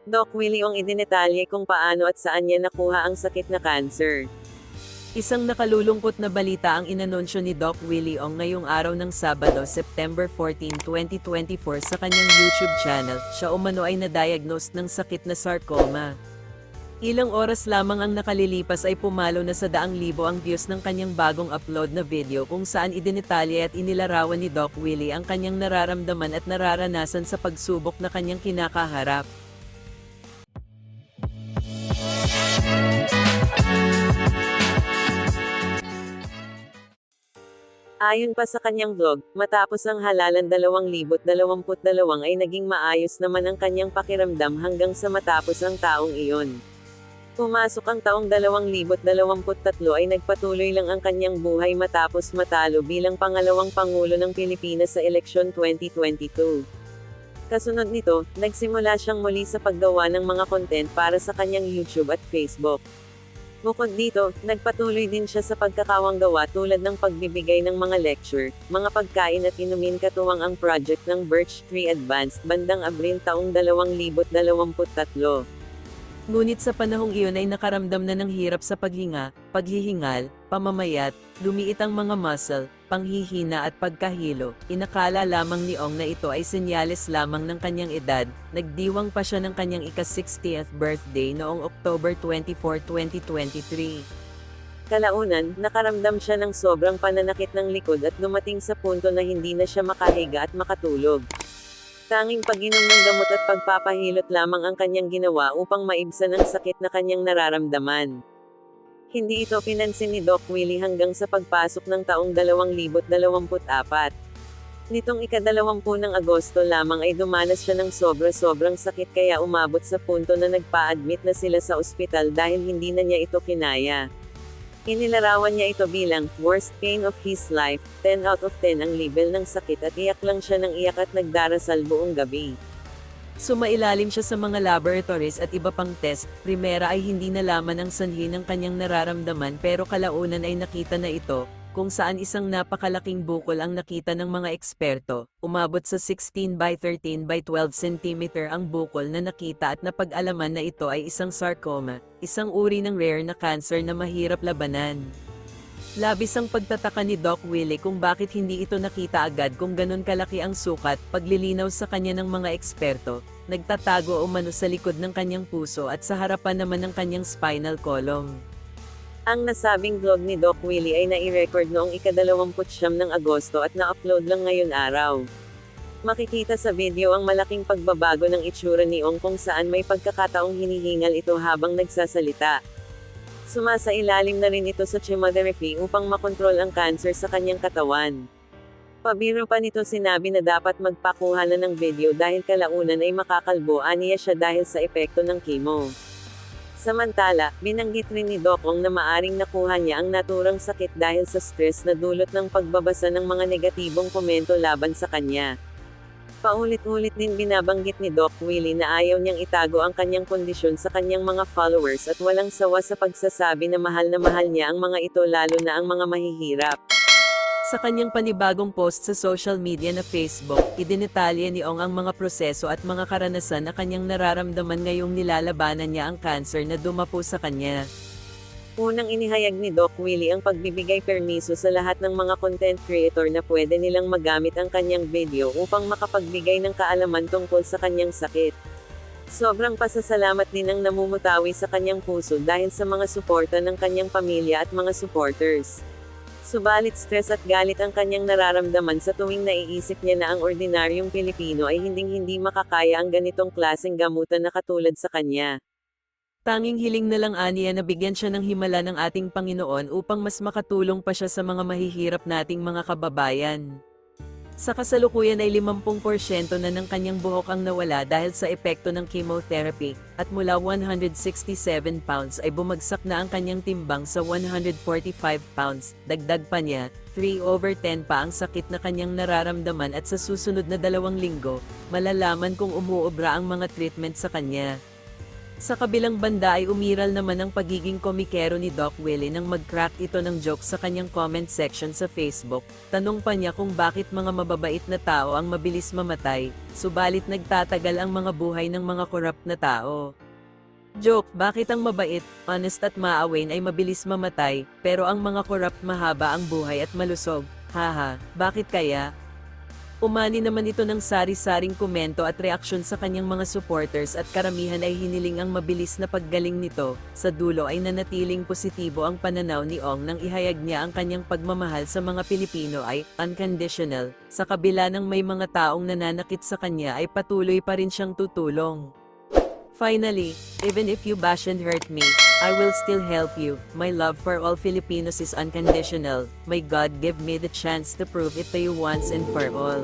Doc Willie Ong idinetalye kung paano at saan niya nakuha ang sakit na cancer. Isang nakalulungkot na balita ang inanunsyo ni Doc Willie Ong ngayong araw ng Sabado, September 14, 2024 sa kanyang YouTube channel. Siya umano ay na-diagnose ng sakit na sarcoma. Ilang oras lamang ang nakalilipas ay pumalo na sa daang libo ang views ng kanyang bagong upload na video kung saan idinetalye at inilarawan ni Doc Willie ang kanyang nararamdaman at nararanasan sa pagsubok na kanyang kinakaharap. Ayon pa sa kanyang vlog, matapos ang halalan 2022 ay naging maayos naman ang kanyang pakiramdam hanggang sa matapos ang taong iyon. Pumasok ang taong 2023 ay nagpatuloy lang ang kanyang buhay matapos matalo bilang pangalawang Pangulo ng Pilipinas sa eleksyon 2022. Kasunod nito, nagsimula siyang muli sa paggawa ng mga content para sa kanyang YouTube at Facebook. Bukod dito, nagpatuloy din siya sa pagkakawanggawa tulad ng pagbibigay ng mga lecture, mga pagkain at inumin katuwang ang project ng Birch Tree Advanced bandang Abril taong 2023. Ngunit sa panahong iyon ay nakaramdam na ng hirap sa paghinga, paghihingal, pamamayat, lumiit ang mga muscle, panghihina at pagkahilo. Inakala lamang ni Ong na ito ay senyales lamang ng kanyang edad. Nagdiwang pa siya ng kanyang ika-60th birthday noong October 24, 2023. Kalaunan, nakaramdam siya ng sobrang pananakit ng likod at dumating sa punto na hindi na siya makahiga at makatulog. Tanging pag-inom ng gamot at pagpapahilot lamang ang kanyang ginawa upang maibsan ang sakit na kanyang nararamdaman. Hindi ito pinansin ni Doc Willie hanggang sa pagpasok ng taong 2024. Nitong ika-20 ng Agosto lamang ay dumanas siya ng sobra-sobrang sakit kaya umabot sa punto na nagpa-admit na sila sa ospital dahil hindi na niya ito kinaya. Inilarawan niya ito bilang worst pain of his life, 10 out of 10 ang level ng sakit at iyak lang siya ng iyak at nagdarasal buong gabi. Sumailalim siya sa mga laboratories at iba pang test. Primera ay hindi nalaman ang sanhi ng kanyang nararamdaman pero kalaunan ay nakita na ito, kung saan isang napakalaking bukol ang nakita ng mga eksperto. Umabot sa 16 by 13 by 12 cm ang bukol na nakita at napag-alaman na ito ay isang sarcoma, isang uri ng rare na cancer na mahirap labanan. Labis ang pagtataka ni Doc Willie kung bakit hindi ito nakita agad kung ganun kalaki ang sukat. Paglilinaw sa kanya ng mga eksperto, nagtatago umano sa likod ng kanyang puso at sa harapan naman ng kanyang spinal column. Ang nasabing vlog ni Doc Willie ay nai-record noong ika-29 ng Agosto at na-upload lang ngayon araw. Makikita sa video ang malaking pagbabago ng itsura ni Ong kung saan may pagkakataong hinihingal ito habang nagsasalita. Sumasailalim na rin ito sa chemotherapy upang makontrol ang cancer sa kanyang katawan. Pabiro pa nito sinabi na dapat magpakuha na ng video dahil kalaunan ay makakalbo aniya siya dahil sa epekto ng chemo. Samantala, binanggit rin ni Doc Ong na maaring nakuha niya ang naturang sakit dahil sa stress na dulot ng pagbabasa ng mga negatibong komento laban sa kanya. Paulit-ulit din binabanggit ni Doc Willie na ayaw niyang itago ang kanyang kondisyon sa kanyang mga followers at walang sawa sa pagsasabi na mahal niya ang mga ito lalo na ang mga mahihirap. Sa kanyang panibagong post sa social media na Facebook, idinetalye ni Ong ang mga proseso at mga karanasan na kanyang nararamdaman ngayong nilalabanan niya ang cancer na dumapo sa kanya. Unang inihayag ni Doc Willie ang pagbibigay permiso sa lahat ng mga content creator na pwede nilang magamit ang kanyang video upang makapagbigay ng kaalaman tungkol sa kanyang sakit. Sobrang pasasalamat din ang namumutawi sa kanyang puso dahil sa mga suporta ng kanyang pamilya at mga supporters. Subalit stress at galit ang kanyang nararamdaman sa tuwing naiisip niya na ang ordinaryong Pilipino ay hinding-hindi makakaya ang ganitong klaseng gamutan na katulad sa kanya. Tanging hiling na lang aniya na bigyan siya ng himala ng ating Panginoon upang mas makatulong pa siya sa mga mahihirap nating mga kababayan. Sa kasalukuyan ay 50% na ng kanyang buhok ang nawala dahil sa epekto ng chemotherapy, at mula 167 pounds ay bumagsak na ang kanyang timbang sa 145 pounds. Dagdag pa niya, 3/10 pa ang sakit na kanyang nararamdaman at sa susunod na 2 linggo, malalaman kung umuobra ang mga treatment sa kanya. Sa kabilang banda ay umiral naman ang pagiging komikero ni Doc Willie nang mag-crack ito ng joke sa kanyang comment section sa Facebook. Tanong pa niya kung bakit mga mababait na tao ang mabilis mamatay, subalit nagtatagal ang mga buhay ng mga corrupt na tao. Joke, bakit ang mabait, honest at maawain ay mabilis mamatay, pero ang mga corrupt mahaba ang buhay at malusog? Haha, bakit kaya? Umani naman ito ng sari-saring komento at reaksyon sa kanyang mga supporters at karamihan ay hiniling ang mabilis na paggaling nito. Sa dulo ay nanatiling positibo ang pananaw ni Ong nang ihayag niya ang kanyang pagmamahal sa mga Pilipino ay unconditional. Sa kabila ng may mga taong nananakit sa kanya ay patuloy pa rin siyang tutulong. Finally, even if you bash and hurt me, I will still help you. My love for all Filipinos is unconditional. May God give me the chance to prove it to you once and for all.